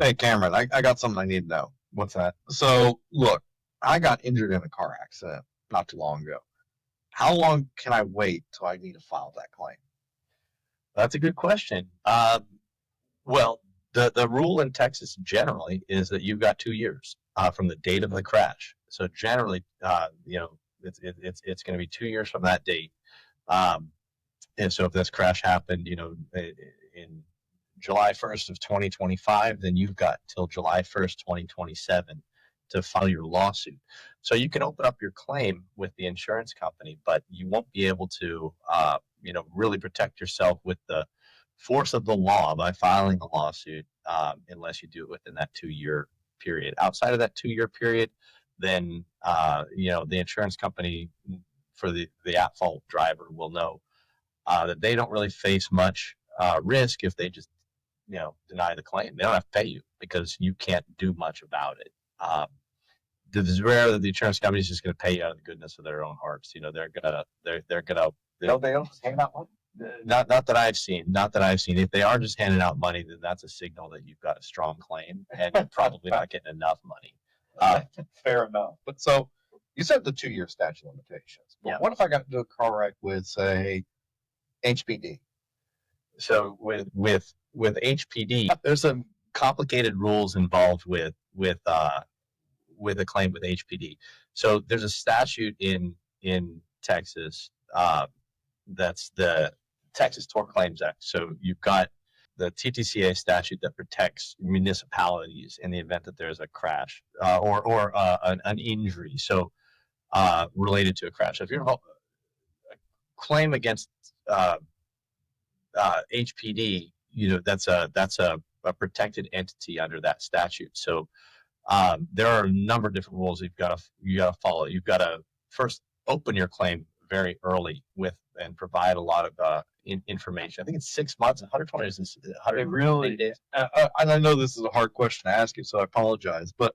Hey, Cameron, I got something I need to know. What's that? So, look, I got injured in a car accident not too long ago. How long can I wait till I need to file that claim? That's a good question. Well, the rule in Texas generally is that you've got 2 years from the date of the crash. So generally, it's going to be 2 years from that date. And so if this crash happened, in July 1st of 2025, then you've got till July 1st, 2027 to file your lawsuit. So you can open up your claim with the insurance company, but you won't be able to, really protect yourself with the force of the law by filing a lawsuit unless you do it within that 2-year period. Outside of that 2-year period, then, the insurance company for the at-fault driver will know that they don't really face much risk if they just deny the claim. They don't have to pay you because you can't do much about it. It's rare that the insurance company is just going to pay you out of the goodness of their own hearts. They're gonna They don't just hand out money. Not that I've seen. Not that I've seen. If they are just handing out money, then that's a signal that you've got a strong claim and you're probably not getting enough money. Fair enough. But so you said the 2-year statute of limitations. But what if I got into a car wreck with, say, HPD? So with HPD, there's some complicated rules involved with a claim with HPD. So there's a statute in Texas that's the Texas Tort Claims Act. So you've got the TTCA statute that protects municipalities in the event that there's a crash or an injury. So related to a crash. So if you're a claim against HPD, that's a protected entity under that statute. So there are a number of different rules you got to follow. You've got to first open your claim very early and provide a lot of information. I think it's 6 months, 120 days. It really is. And I know this is a hard question to ask you, so I apologize, but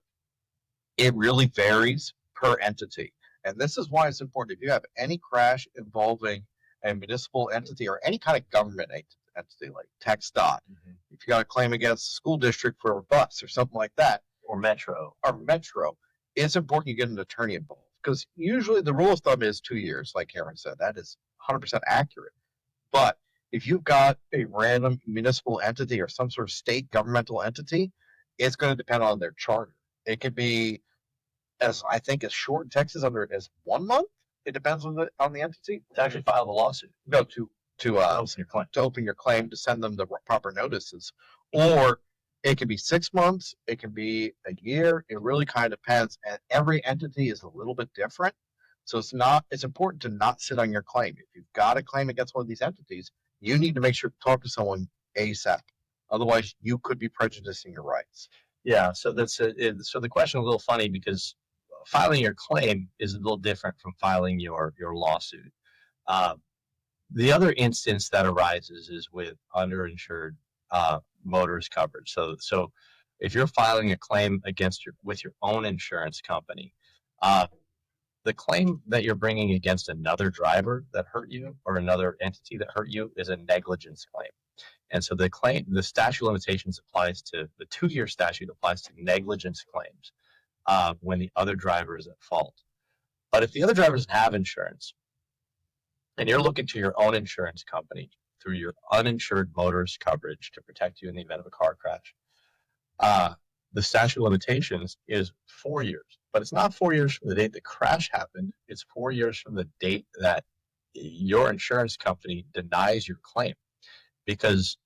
it really varies per entity. And this is why it's important. If you have any crash involving a municipal entity or any kind of government entity like TxDOT, if you got a claim against a school district for a bus or something like that, or Metro, it's important you get an attorney involved. Because usually the rule of thumb is 2 years, like Karen said. That is 100% accurate. But if you've got a random municipal entity or some sort of state governmental entity, it's going to depend on their charter. It could be, as short in Texas as 1 month. It depends on the entity to actually file the lawsuit. No, to open your claim, to send them the proper notices, or it can be 6 months, it can be a year. It really kind of depends, and every entity is a little bit different. So it's important to not sit on your claim. If you've got a claim against one of these entities, you need to make sure to talk to someone ASAP. Otherwise, you could be prejudicing your rights. Yeah. So so the question is a little funny because filing your claim is a little different from filing your lawsuit. The other instance that arises is with underinsured motorist coverage. So if you're filing a claim with your own insurance company, the claim that you're bringing against another driver that hurt you or another entity that hurt you is a negligence claim. And so the statute of limitations applies to the 2-year statute applies to negligence claims when the other driver is at fault. But if the other drivers have insurance and you're looking to your own insurance company through your uninsured motorist coverage to protect you in the event of a car crash, the statute of limitations is 4 years. But it's not 4 years from the date the crash happened. It's 4 years from the date that your insurance company denies your claim, because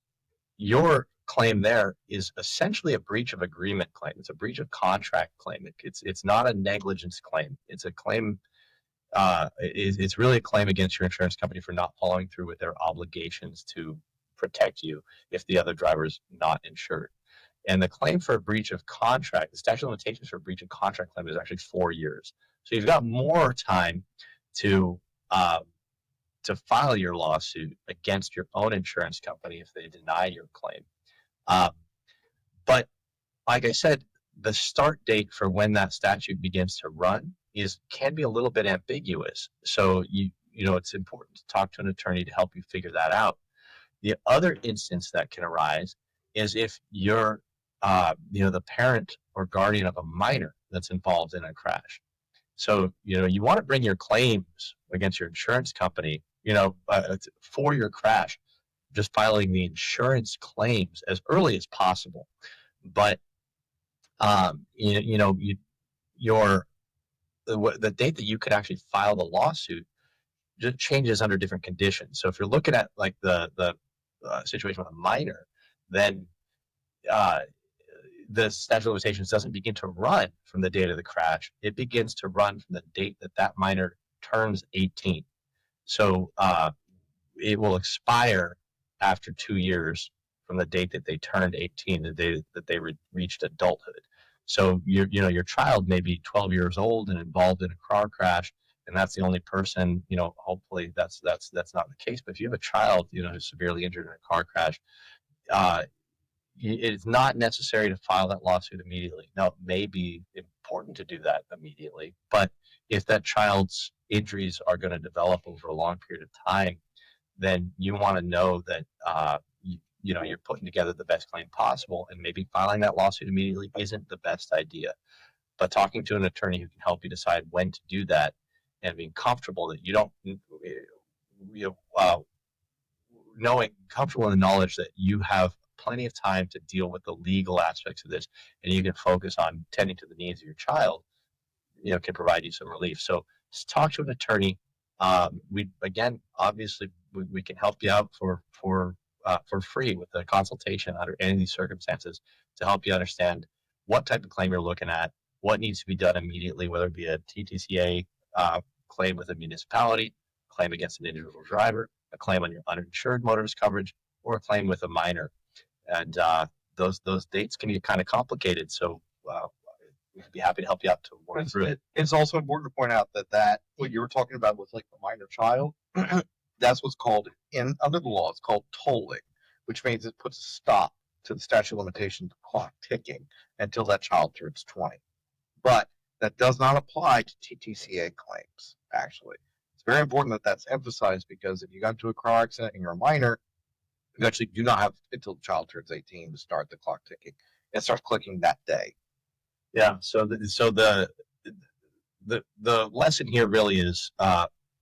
your claim there is essentially a breach of agreement claim. It's a breach of contract claim. It's not a negligence claim. It's a claim. It's really a claim against your insurance company for not following through with their obligations to protect you if the other driver is not insured. And the claim for a breach of contract, the statute of limitations for a breach of contract claim is actually 4 years. So you've got more time to file your lawsuit against your own insurance company if they deny your claim. But like I said, the start date for when that statute begins to run can be a little bit ambiguous. So it's important to talk to an attorney to help you figure that out. The other instance that can arise is if your the parent or guardian of a minor that's involved in a crash. So, you want to bring your claims against your insurance company, for your crash, just filing the insurance claims as early as possible. But, the date that you could actually file the lawsuit just changes under different conditions. So if you're looking at like the situation with a minor, then the statute of limitations doesn't begin to run from the date of the crash. It begins to run from the date that minor turns 18. So it will expire after 2 years from the date that they turned 18, the day that they reached adulthood. So your child may be 12 years old and involved in a car crash, and that's the only person. Hopefully that's not the case. But if you have a child, who's severely injured in a car crash, it's not necessary to file that lawsuit immediately. Now, it may be important to do that immediately, but if that child's injuries are going to develop over a long period of time, then you want to know that you're putting together the best claim possible, and maybe filing that lawsuit immediately isn't the best idea. But talking to an attorney who can help you decide when to do that, and being comfortable that you don't, comfortable in the knowledge that you have plenty of time to deal with the legal aspects of this, and you can focus on tending to the needs of your child, can provide you some relief. So just talk to an attorney. Obviously we can help you out for free with a consultation under any of these circumstances to help you understand what type of claim you're looking at, what needs to be done immediately, whether it be a TTCA claim with a municipality, claim against an individual driver, a claim on your uninsured motorist coverage, or a claim with a minor. And those dates can get kind of complicated. So we'd be happy to help you out to work through it. It's also important to point out that what you were talking about with like the minor child, that's what's called under the law, it's called tolling, which means it puts a stop to the statute of limitations clock ticking until that child turns 20. But that does not apply to TTCA claims, actually. It's very important that that's emphasized, because if you got into a car accident and you're a minor, you actually do not have until the child turns 18 to start the clock ticking. It starts clicking that day. Yeah. So the lesson here really is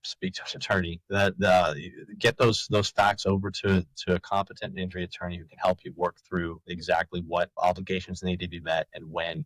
speak to an attorney. That get those facts over to a competent injury attorney who can help you work through exactly what obligations need to be met and when.